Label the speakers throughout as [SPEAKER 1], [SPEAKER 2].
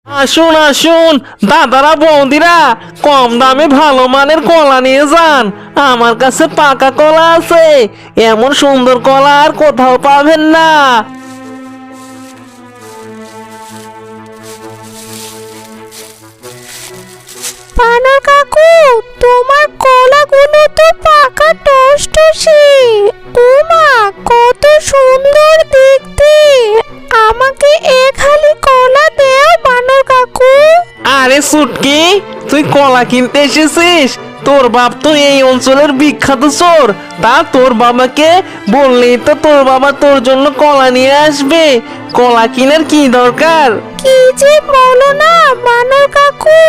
[SPEAKER 1] আসুন আসুন দাদারা বৌদিরা, কম দামে ভালো মানের কলা নিয়ে যান। আমার কাছে পাকা কলা আছে, এমন সুন্দর কলা আর কোথাও পাবেন না।
[SPEAKER 2] পানা কাকু, তোমার কলাগুলো তো পাকা টসটসে। ওমা, কত সুন্দর দেখতে। আমাকে এক হালি কলা দেও বানর কাকু।
[SPEAKER 1] আরে সুটকি, তুই কলা কিনতে এসেছিস? তোর বাপ তো এই অঞ্চলের বিখ্যাত চোর। তা তোর বাবাকে বললেই তো তোর বাবা তোর জন্য কলা নিয়ে আসবে। কলা কিনার কি দরকার?
[SPEAKER 2] কি যে বলো না বানর কাকু,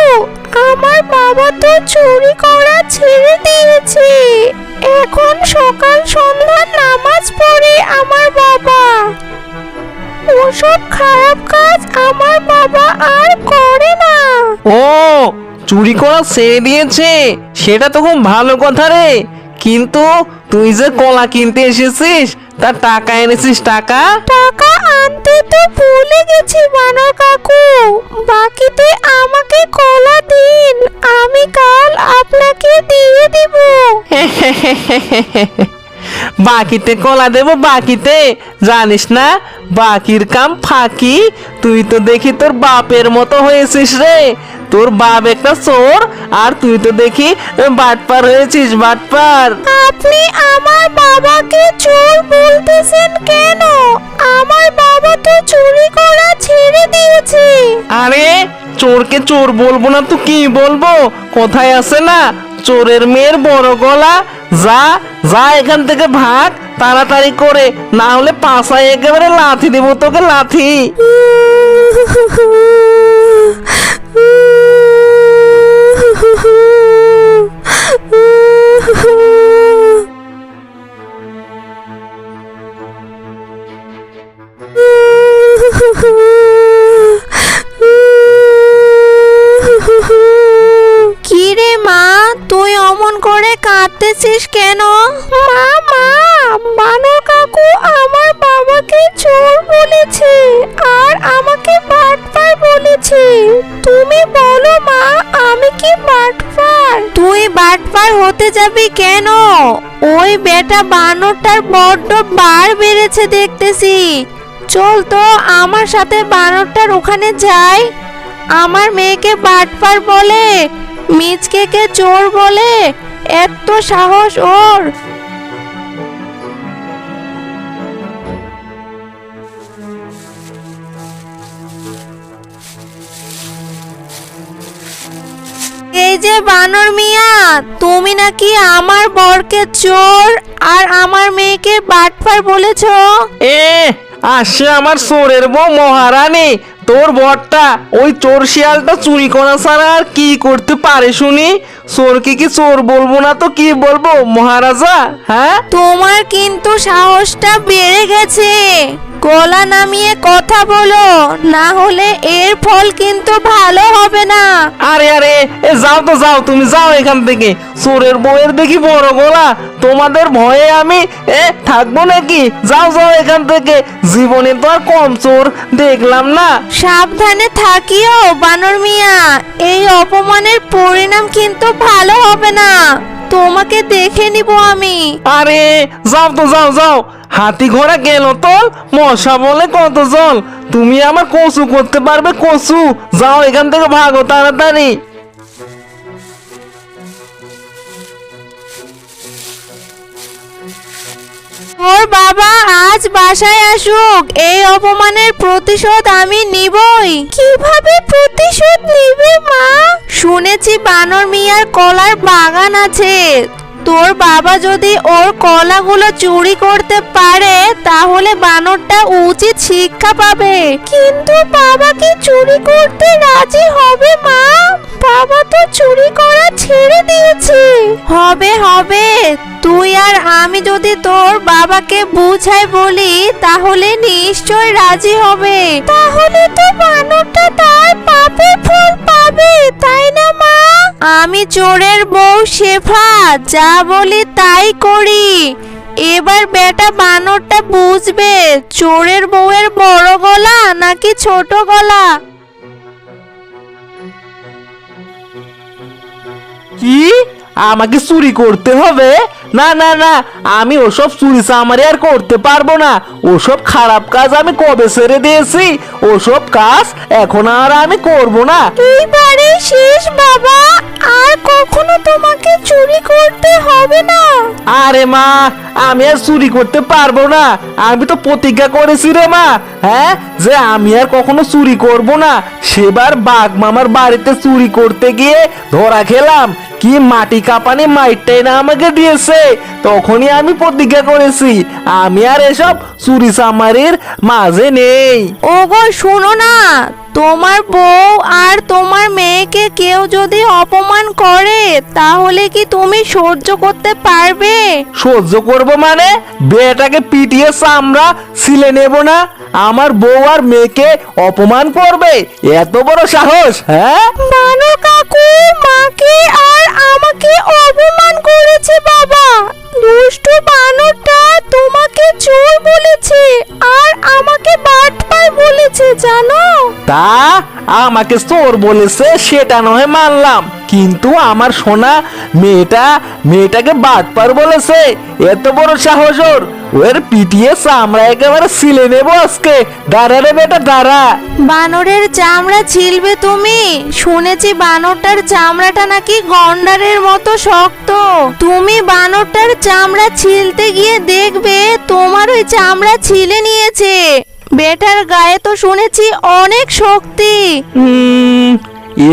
[SPEAKER 2] আমার বাবা তো চুরি করা ছেড়ে দিয়েছে। এখন সকাল সন্ধ্যা নামাজ পড়ে আমার বাবা। ওসব খারাপ কাজ আমার বাবা আর করে না।
[SPEAKER 1] ও, চুরি করা ছেড়ে দিয়েছে, সেটা তো খুব ভালো কথা রে। কিন্তু তুই যে কলা কিনতে এসেছিস, তার টাকা এনেছিস? টাকা
[SPEAKER 2] টাকা আনতে তো ভুলে গেছি বানর কাকু। বাকিতে আমাকে কলা দিন, আমি কাল আপনাকে দিয়ে দিব।
[SPEAKER 1] বাকিতে কলা দেবো? বাকিতে জানিস না বাকির কাম ফাঁকি। তুই তো দেখি তোর বাপের মতো হয়েছিস রে। তোর বাপ একটা চোর, আর তুই তো দেখি বাটপার হয়েছিস, বাটপার।
[SPEAKER 2] আপনি আমার বাবাকে চোর বলতেছেন কেন? আমার বাবা তো চুরি করা ছেড়ে দিয়েছে।
[SPEAKER 1] আরে চোরকে চোর বলবো না তো কি বলবো? কোথায় আছে না, চোরের মেয়ের বড় গলা। যা যা এখান থেকে ভাগ তাড়াতাড়ি করে, না হলে পাছায় একেবারে লাথি দেবো তোকে, লাথি।
[SPEAKER 2] কি রে মা, তুই অমন করে কাঁদতেছিস কেন? মা মা, বানর কাকু আমার বাবাকে চোর বলেছে আর আমাকে বাটপার বলেছে। তুমি বলো মা, আমি কি বাটপার? তুই বাটপার হতে যাবি কেন? ওই বেটা বানরটার বড্ড বার বেড়েছে দেখতেছি। চল তো আমার সাথে বানরটার ওখানে যাই। আমার মেয়েকে বাটপার বলে, মিচকেকে চোর বলে, এত সাহস ওর! এই যে বানর মিয়া, তুমি নাকি আমার বরকে চোর আর আমার মেয়েকে বাটপার বলেছো?
[SPEAKER 1] এ আসছে আমার চোরের বউ মহারানী। তোর বরটা ওই চোর শিয়ালটা চুরি করা ছাড়া আর কি করতে পারে শুনি? চোরকে কি চোর বলবো না তো কি বলবো মহারাজা? হ্যাঁ,
[SPEAKER 2] তোমার কিন্তু সাহসটা বেড়ে গেছে। গলা নামিয়ে কথা বলো, না হলে এর ফল কিন্তু ভালো হবে না।
[SPEAKER 1] আরে আরে, এ যাও তো যাও, তুমি যাও এখান থেকে। চোরের বউয়ের দেখি বড় গলা, তোমাদের ভয়ে আমি থাকবো নাকি? যাও যাও এখান থেকে, জীবনে তো আর কম চোর দেখলাম না।
[SPEAKER 2] সাবধানে থাকিও বানর মিয়া, এই অপমানের পরিণাম কিন্তু ভালো হবে না। তোমাকে দেখে নিব আমি।
[SPEAKER 1] আরে যাও তো যাও যাও, হাতি ঘোড়া গেল তো, মশা বলে কত জল। তুমি আমার কচু করতে পারবে কচু? যাও এখান থেকে, ভাগো তাড়াতাড়ি।
[SPEAKER 2] ওর বাবা আজ বাসায় আসুক, এই অপমানের প্রতিশোধ আমি নিবই। কিভাবে প্রতিশোধ নিবে মা? শুনেছি বানর মিয়ার কলার বাগান আছে। তোর বাবা যদি ওর কলাগুলো চুরি করতে পারে, তাহলে বানরটা উচিত শিক্ষা পাবে। কিন্তু বাবা কি চুরি করতে রাজি হবে মা? বাবা তো চুরি করা ছেড়ে দিয়েছে। হবে হবে, তুই আর আমি যদি তোর বাবাকে বুঝাই বলি, তাহলে নিশ্চয় রাজি হবে। তাহলে তো বানরটা তার পাপের ফল পাবে, তাই না মা? আমি চোরের বউ শেফা, যা বলি তাই করি। এবার বেটা বানরটা বুঝবে চোরের বউয়ের বড় গলা নাকি ছোট গলা।
[SPEAKER 1] কি আমাকে চুরি করতে হবে? না না না, আমি ওসব চুরি চামারি আর করতে পারবো না। ওসব খারাপ কাজ আমি কবে ছেড়ে দিয়েছি। ওসব কাজ এখন আর আমি করব না।
[SPEAKER 2] এইবারে শেষ বাবা, আর কখনো তোমাকে চুরি করতে হবে না।
[SPEAKER 1] আরে মা, আমি আর চুরি করতে পারবো না। আমি তো প্রতিজ্ঞা করেছি রে মা, হ্যাঁ, যে আমি আর কখনো চুরি করব না। সেবার বাঘ মামার বাড়িতে চুরি করতে গিয়ে ধরা খেলাম। কি মাটি কাঁপানি মাইরটাই না আমাকে দিয়েছে। তখনই আমি প্রতিজ্ঞা করেছি আমি আর এসব চুরি চামারির মাঝে নেই।
[SPEAKER 2] ওগো শোনো না, তোমার বউ আর তোমার মেয়েকে কেউ যদি অপমান করে তাহলে কি তুমি সহ্য করতে পারবে?
[SPEAKER 1] সহ্য করব মানে? বেটাকে পিটিয়ে চামড়া ছিলে নেব না? আমার বউ আর মেয়েকে অপমান করবে? এত বড় সাহস? হ্যাঁ,
[SPEAKER 2] বানর কাকু মাকে আর আমাকে অপমান করেছে বাবা। দুষ্টু বানরটা তোমাকে চোর বলেছে আর আমাকে বাটপার বলেছে জানো।
[SPEAKER 1] তা আমাকে চোর বলেছে সেটা নয় মানলাম, কিন্তু আমার সোনা মেয়েটাকে বাটপার বলেছে? এত বড় সাহস ওর! ওর পিটিয়ে চামড়া একেবারে ছিলে নেবো আজকে। দাঁড়া রে বেটা, দাঁড়া।
[SPEAKER 2] বানরের চামড়া ছিলবে তুমি? শুনেছি বানরটার চামড়াটা নাকি গন্ডারের মতো শক্ত। তুমি বানরটার চামড়া ছিলতে গিয়ে দেখবে তোমার ওই চামড়া ছিলে নিয়েছে। বেটার গায়ে তো শুনেছি অনেক শক্তি।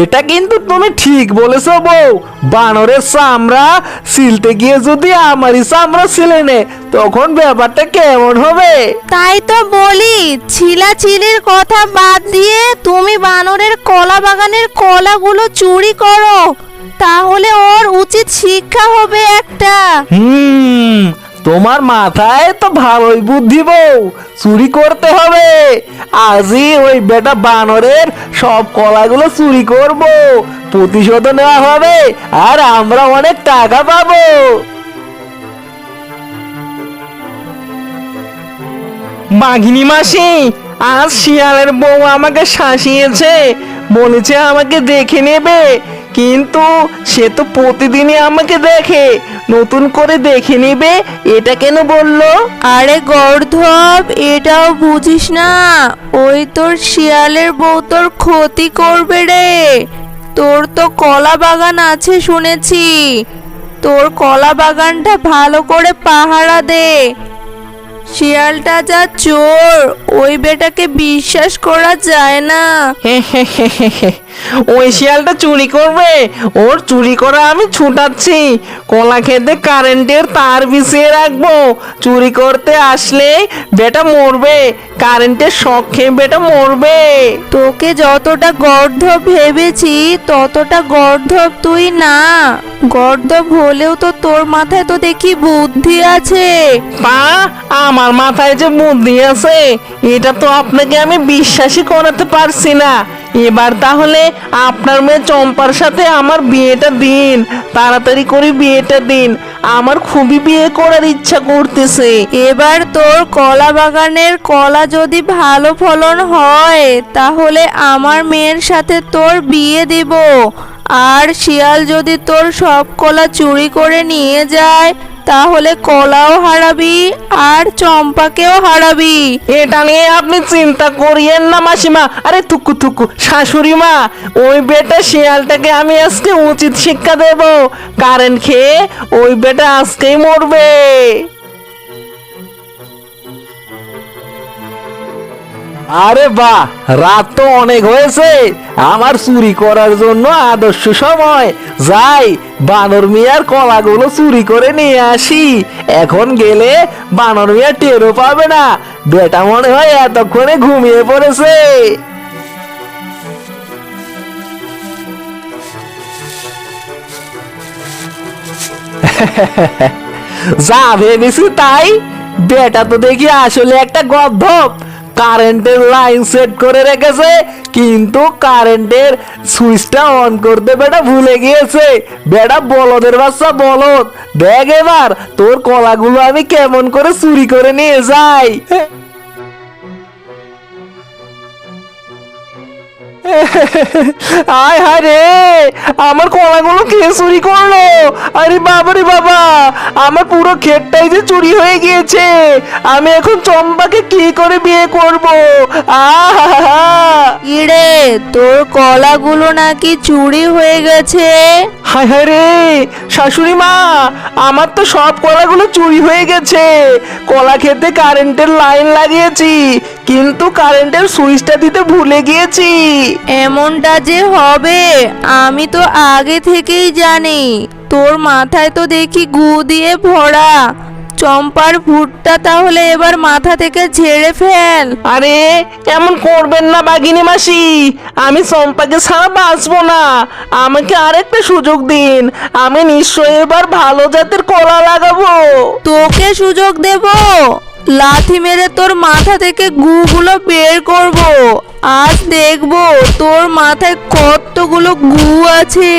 [SPEAKER 1] এটা কিন্তু তুমি ঠিক বলেছো বউ। বানরের চামড়া ছিলতে গিয়ে যদি আমারই চামড়া ছিলে নে, তখন ব্যাপারটা কেমন হবে?
[SPEAKER 2] তাই তো বলি, ছিলাছিলির কথা বাদ দিয়ে তুমি বানরের কলা বাগানের কলাগুলো চুরি করো, তাহলে ওর উচিত শিক্ষা হবে একটা।
[SPEAKER 1] তোমার মাথায় তো ভালোই বুদ্ধি বউ। চুরি করতে হবে। আজই ওই বেটা বানরের সব কলাগুলো চুরি করব, প্রতিশোধ নেওয়া হবে, আর আমরা অনেক টাকা পাবো। বাঘিনী মাসি, আজ শিয়ালের বউ আমাকে শাসিয়েছে, বলেছে আমাকে দেখে নেবে, কিন্তু সে তো প্রতিদিনই আমাকে দেখে। নতুন করে দেখে নেবে এটা কেন বললো?
[SPEAKER 2] আরে গর্ধব, এটাও বুঝিস না? ওই তোর শিয়ালের বউ তোর ক্ষতি করবে রে। তোর তো কলা বাগান আছে শুনেছি, তোর কলা বাগানটা ভালো করে পাহারা দে। শিয়ালটা যা চোর, ওই বেটাকে বিশ্বাস করা যায় না।
[SPEAKER 1] ওই শিয়ালটা চুরি করবে? ওর চুরি করা আমি ছুটাচ্ছি। কলা খেতে কারেন্টের তার বিছিয়ে রাখবো। চুরি করতে আসলে বেটা মরবে, কারেন্টের শক খেয়ে বেটা মরবে।
[SPEAKER 2] তোকে যতটা গর্ধব ভেবেছি ততটা গর্ধব তুই না। গর্ধব হলেও তো তোর মাথায় তো দেখি বুদ্ধি আছে।
[SPEAKER 1] তা আমার মাথায় যে বুদ্ধি আছে এটা তো আপনাকে আমি বিশ্বাসই করাতে পারছি না। এবার তাহলে আপনার মেয়ে চম্পার সাথে আমার বিয়েটা দিন, তাড়াতাড়ি করে বিয়েটা দিন। আমার খুবই বিয়ে করার ইচ্ছা করতেছে।
[SPEAKER 2] এবার তোর কলা বাগানের কলা যদি ভালো ফলন হয় তাহলে আমার মেয়ের সাথে তোর বিয়ে দিব। আর শিয়াল যদি তোর সব কলা চুরি করে নিয়ে যায় তাহলে কলাও হারাবি আর চম্পাকেও হারাবি।
[SPEAKER 1] এটা নিয়ে আপনি চিন্তা করিয়েন না মাসিমা। আরে থুকু থুকু শাশুড়ি মা, ওই বেটা শিয়ালটাকে আমি আজকে উচিত শিক্ষা দেব। কারেন্ট খেয়ে ওই বেটা আজকেই মরবে। আরে বাহ, রাত তো অনেক হয়েছে। আমার চুরি করার জন্য আদর্শ সময়। যাই, বানর মিয়ার কলাগুলো চুরি করে নিয়ে আসি। এখন গেলে বানর মিয়া টেরও পাবে না। বেটা মনে হয় এতক্ষণে ঘুমিয়ে পড়েছে। যা ভেবেছি তাই। বেটা তো দেখি আসলে একটা গর্ধব। কারেন্টের লাইন সেট করে রেখেছে, কিন্তু কারেন্টের সুইচটা অন করতে বেটা ভুলে গিয়েছে। বেটা বলদের বাচ্চা বলদ। দেখ এবার তোর কলাগুলো আমি কেমন করে চুরি করে নিয়ে যাই। আয় হায় রে, আমার কলাগুলো কে চুরি করলো? আরে বাবা রে বাবা, আমার পুরো ক্ষেতটাই যে চুরি হয়ে গিয়েছে। আমি এখন চম্পাকে কি করে বিয়ে করব? আহা!
[SPEAKER 2] ইরে, তোর কলাগুলো নাকি চুরি হয়ে গেছে।
[SPEAKER 1] হায় হায় রে, শাশুড়ি মা, আমার তো সব কলাগুলো চুরি হয়ে গেছে। কলা খেতে কারেন্টের লাইন লাগিয়েছি, কিন্তু কারেন্টের সুইচটা দিতে ভুলে গিয়েছি।
[SPEAKER 2] এমনটা যে হবে আমি তো আগে থেকেই জানি। তোর মাথায় তো দেখি গু দিয়ে ভরা। চম্পার ভুট্টা তাহলে এবার মাথা থেকে ঝেড়ে ফেল।
[SPEAKER 1] আরে এমন করবেন না বাগিনী মাসি, আমি চম্পাকে ছাড়া বাঁচবো না। আমাকে আরেকটা সুযোগ দিন, আমি নিশ্চয়ই এবার ভালো জাতের কলা লাগাবো।
[SPEAKER 2] তোকে সুযোগ দেব? লাথি মেরে তোর মাথা থেকে গুগুলো বের করব। আজ দেখবো তোর মাথায় কতগুলো গু আছে।